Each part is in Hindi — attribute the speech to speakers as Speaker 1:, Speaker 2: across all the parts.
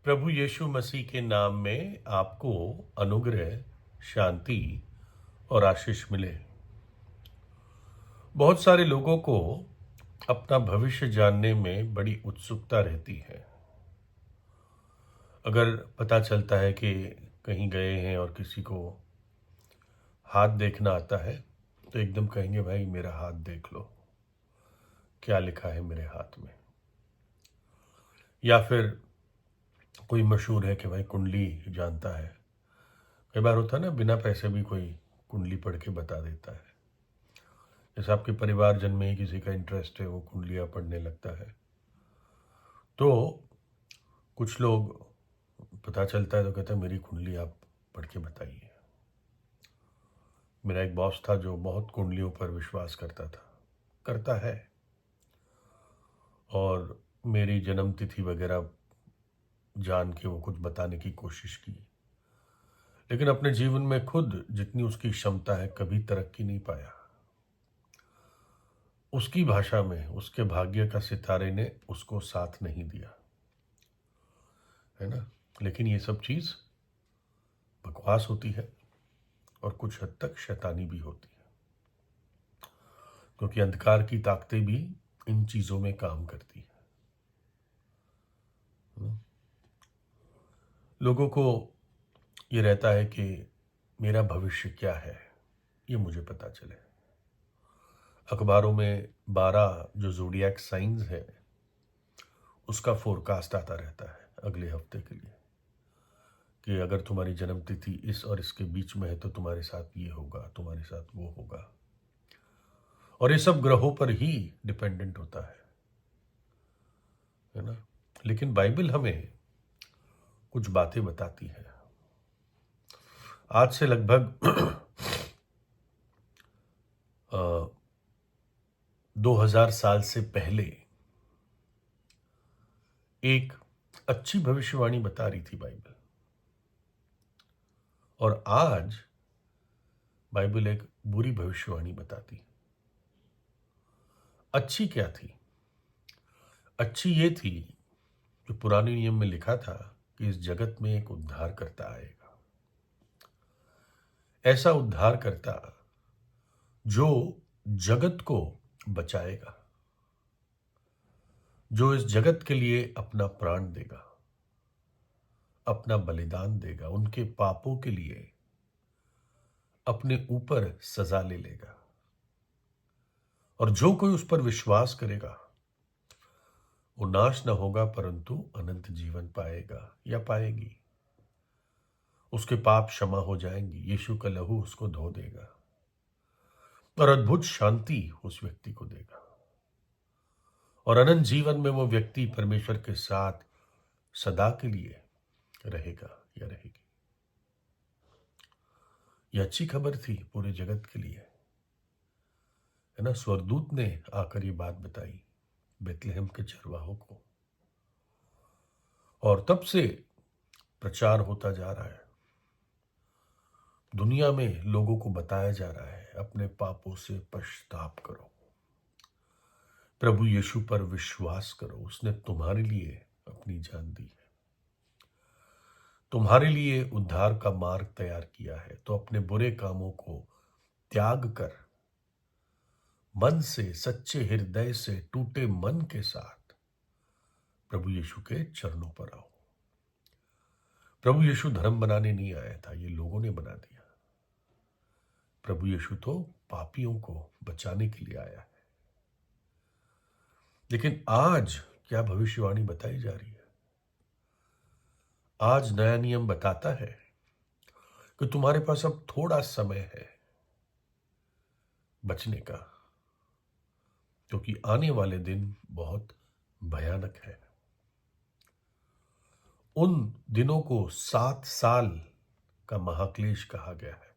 Speaker 1: प्रभु यीशु मसीह के नाम में आपको अनुग्रह, शांति और आशीष मिले। बहुत सारे लोगों को अपना भविष्य जानने में बड़ी उत्सुकता रहती है। अगर पता चलता है कि कहीं गए हैं और किसी को हाथ देखना आता है तो एकदम कहेंगे, भाई मेरा हाथ देख लो, क्या लिखा है मेरे हाथ में। या फिर कोई मशहूर है कि भाई कुंडली जानता है। कई बार होता है ना, बिना पैसे भी कोई कुंडली पढ़ के बता देता है। जैसे आपके परिवारजन में ही किसी का इंटरेस्ट है, वो कुंडलियाँ पढ़ने लगता है, तो कुछ लोग पता चलता है तो कहते हैं मेरी कुंडली आप पढ़ के बताइए। मेरा एक बॉस था जो बहुत कुंडलियों पर विश्वास करता है, और मेरी जन्म तिथि वगैरह जान के वो कुछ बताने की कोशिश की, लेकिन अपने जीवन में खुद जितनी उसकी क्षमता है कभी तरक्की नहीं पाया। उसकी भाषा में उसके भाग्य का सितारे ने उसको साथ नहीं दिया, है ना। लेकिन ये सब चीज़ बकवास होती है और कुछ हद तक शैतानी भी होती है, क्योंकि अंधकार की ताकतें भी इन चीज़ों में काम करती है। लोगों को ये रहता है कि मेरा भविष्य क्या है, ये मुझे पता चले। अखबारों में 12 जो ज़ोडिएक साइंस है उसका फोरकास्ट आता रहता है अगले हफ्ते के लिए, कि अगर तुम्हारी जन्म तिथि इस और इसके बीच में है तो तुम्हारे साथ ये होगा, तुम्हारे साथ वो होगा। और ये सब ग्रहों पर ही डिपेंडेंट होता है ना। लेकिन बाइबल हमें कुछ बातें बताती है। आज से लगभग 2000 साल से पहले एक अच्छी भविष्यवाणी बता रही थी बाइबल, और आज बाइबल एक बुरी भविष्यवाणी बताती है। अच्छी क्या थी? अच्छी ये थी जो पुराने नियम में लिखा था कि इस जगत में एक उद्धारकर्ता आएगा। ऐसा उद्धारकर्ता जो जगत को बचाएगा, जो इस जगत के लिए अपना प्राण देगा, अपना बलिदान देगा, उनके पापों के लिए अपने ऊपर सजा ले लेगा, और जो कोई उस पर विश्वास करेगा वो नाश न होगा परंतु अनंत जीवन पाएगा या पाएगी। उसके पाप क्षमा हो जाएंगी, यीशु का लहू उसको धो देगा और अद्भुत शांति उस व्यक्ति को देगा, और अनंत जीवन में वो व्यक्ति परमेश्वर के साथ सदा के लिए रहेगा या रहेगी। यह अच्छी खबर थी पूरे जगत के लिए, है ना। स्वर्गदूत ने आकर ये बात बताई बेतलेहम के चरवाहों को, और तब से प्रचार होता जा रहा है। दुनिया में लोगों को बताया जा रहा है अपने पापों से पश्चाताप करो, प्रभु यीशु पर विश्वास करो, उसने तुम्हारे लिए अपनी जान दी है, तुम्हारे लिए उद्धार का मार्ग तैयार किया है। तो अपने बुरे कामों को त्याग कर मन से, सच्चे हृदय से, टूटे मन के साथ प्रभु यीशु के चरणों पर आओ। प्रभु यीशु धर्म बनाने नहीं आया था, ये लोगों ने बना दिया। प्रभु यीशु तो पापियों को बचाने के लिए आया है। लेकिन आज क्या भविष्यवाणी बताई जा रही है? आज नया नियम बताता है कि तुम्हारे पास अब थोड़ा समय है बचने का, क्योंकि आने वाले दिन बहुत भयानक है। उन दिनों को 7 साल का महाक्लेश कहा गया है,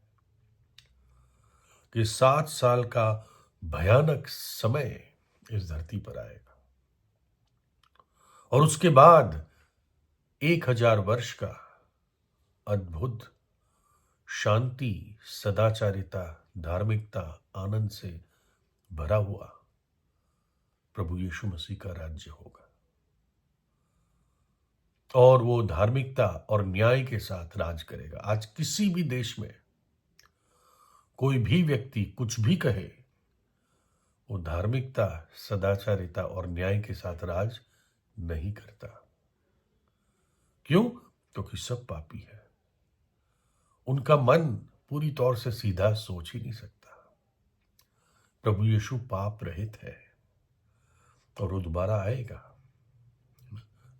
Speaker 1: कि 7 साल का भयानक समय इस धरती पर आएगा, और उसके बाद 1000 वर्ष का अद्भुत शांति, सदाचारिता, धार्मिकता, आनंद से भरा हुआ प्रभु यीशु मसीह का राज्य होगा। और वो धार्मिकता और न्याय के साथ राज करेगा। आज किसी भी देश में कोई भी व्यक्ति कुछ भी कहे, वो धार्मिकता, सदाचारिता और न्याय के साथ राज नहीं करता। क्यों? क्योंकि सब पापी है। उनका मन पूरी तौर से सीधा सोच ही नहीं सकता। प्रभु यीशु पाप रहित है और वो दोबारा आएगा,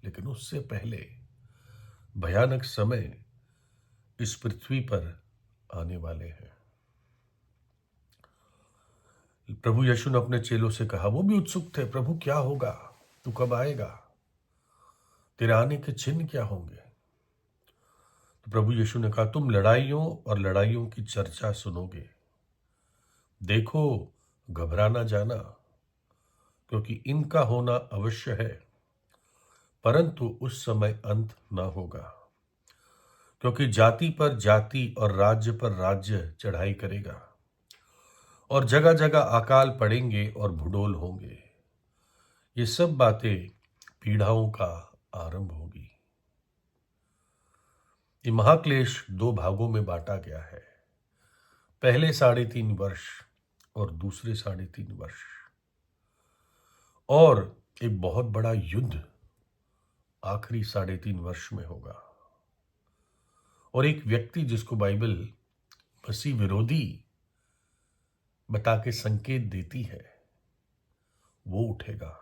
Speaker 1: लेकिन उससे पहले भयानक समय इस पृथ्वी पर आने वाले हैं। प्रभु यीशु ने अपने चेलों से कहा, वो भी उत्सुक थे, प्रभु क्या होगा, तू कब आएगा, तेरे आने के चिन्ह क्या होंगे। तो प्रभु यीशु ने कहा, तुम लड़ाइयों और लड़ाइयों की चर्चा सुनोगे, देखो घबराना जाना, क्योंकि इनका होना अवश्य है, परंतु उस समय अंत न होगा। क्योंकि जाति पर जाति और राज्य पर राज्य चढ़ाई करेगा, और जगह जगह अकाल पड़ेंगे और भूडोल होंगे। ये सब बातें पीढ़ाओं का आरंभ होगी। ये महाक्लेश 2 भागों में बांटा गया है, पहले 3.5 वर्ष और दूसरे 3.5 वर्ष। और एक बहुत बड़ा युद्ध आखिरी 3.5 वर्ष में होगा। और एक व्यक्ति जिसको बाइबल मसीह विरोधी बता के संकेत देती है, वो उठेगा।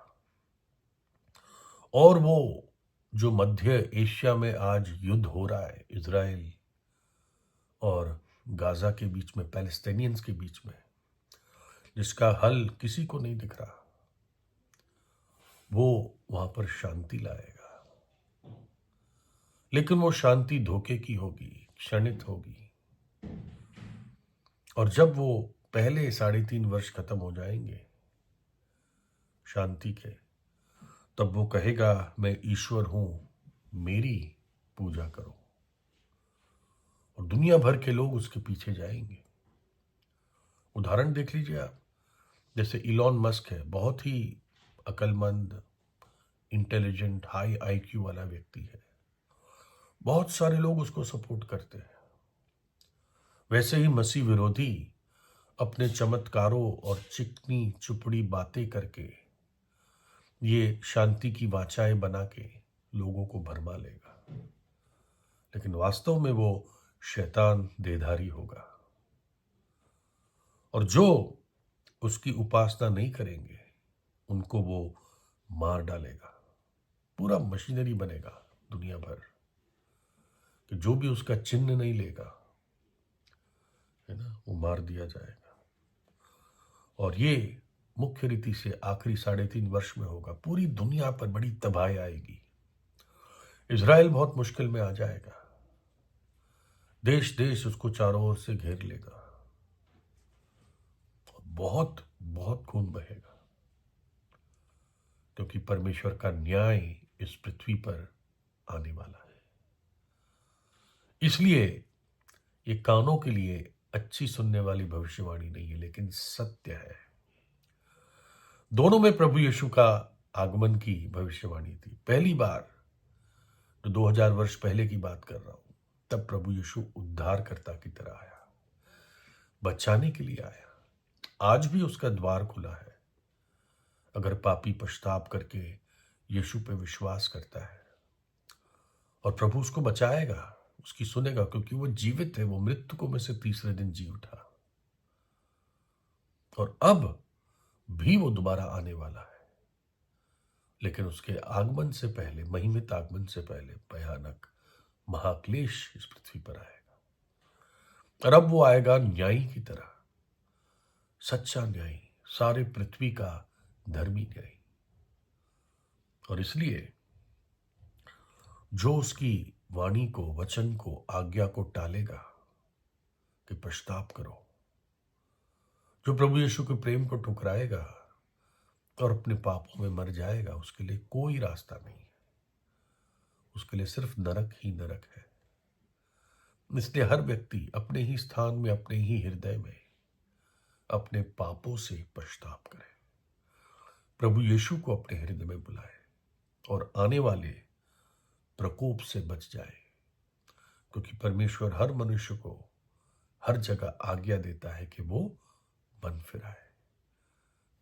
Speaker 1: और वो जो मध्य एशिया में आज युद्ध हो रहा है, इजराइल और गाजा के बीच में, पैलेस्टाइनियंस के बीच में, जिसका हल किसी को नहीं दिख रहा, वो वहां पर शांति लाएगा। लेकिन वो शांति धोखे की होगी, क्षणित होगी। और जब वो पहले 3.5 वर्ष खत्म हो जाएंगे शांति के, तब वो कहेगा, मैं ईश्वर हूं, मेरी पूजा करो। और दुनिया भर के लोग उसके पीछे जाएंगे। उदाहरण देख लीजिए आप, जैसे इलॉन मस्क है, बहुत ही अक्लमंद, इंटेलिजेंट, हाई आईक्यू वाला व्यक्ति है, बहुत सारे लोग उसको सपोर्ट करते हैं। वैसे ही मसीह विरोधी अपने चमत्कारों और चिकनी चुपड़ी बातें करके, ये शांति की वाचाएं बना के लोगों को भरमा लेगा, लेकिन वास्तव में वो शैतान देधारी होगा। और जो उसकी उपासना नहीं करेंगे, उनको वो मार डालेगा। पूरा मशीनरी बनेगा दुनिया भर कि जो भी उसका चिन्ह नहीं लेगा, है ना, वो मार दिया जाएगा। और ये मुख्य रीति से आखिरी 3.5 वर्ष में होगा। पूरी दुनिया पर बड़ी तबाही आएगी। इजराइल बहुत मुश्किल में आ जाएगा। देश देश उसको चारों ओर से घेर लेगा। बहुत बहुत खून बहेगा, क्योंकि परमेश्वर का न्याय इस पृथ्वी पर आने वाला है। इसलिए ये कानों के लिए अच्छी सुनने वाली भविष्यवाणी नहीं है, लेकिन सत्य है। दोनों में प्रभु यीशु का आगमन की भविष्यवाणी थी। पहली बार जो 2000 वर्ष पहले की बात कर रहा हूं, तब प्रभु यीशु उद्धारकर्ता की तरह आया, बचाने के लिए आया। आज भी उसका द्वार खुला है। अगर पापी पश्चाताप करके यीशु पे विश्वास करता है, और प्रभु उसको बचाएगा, उसकी सुनेगा, क्योंकि वो जीवित है, वो मृतकों में से तीसरे दिन जी उठा। और अब भी वो दोबारा आने वाला है, लेकिन उसके आगमन से पहले, महिमित आगमन से पहले भयानक महाक्लेश इस पृथ्वी पर आएगा। और अब वो आएगा न्यायी की तरह, सच्चा न्यायी, सारे पृथ्वी का धर्मी न्यायी। और इसलिए जो उसकी वाणी को, वचन को, आज्ञा को टालेगा कि पश्चाताप करो, जो प्रभु यीशु के प्रेम को ठुकराएगा और अपने पापों में मर जाएगा, उसके लिए कोई रास्ता नहीं है। उसके लिए सिर्फ नरक ही नरक है। इसलिए हर व्यक्ति अपने ही स्थान में, अपने ही हृदय में अपने पापों से पश्चाताप करे, प्रभु यीशु को अपने हृदय में बुलाए, और आने वाले प्रकोप से बच जाए, क्योंकि परमेश्वर हर मनुष्य को हर जगह आज्ञा देता है कि वो मन फिराए।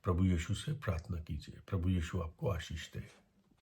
Speaker 1: प्रभु यीशु से प्रार्थना कीजिए। प्रभु यीशु आपको आशीष दे।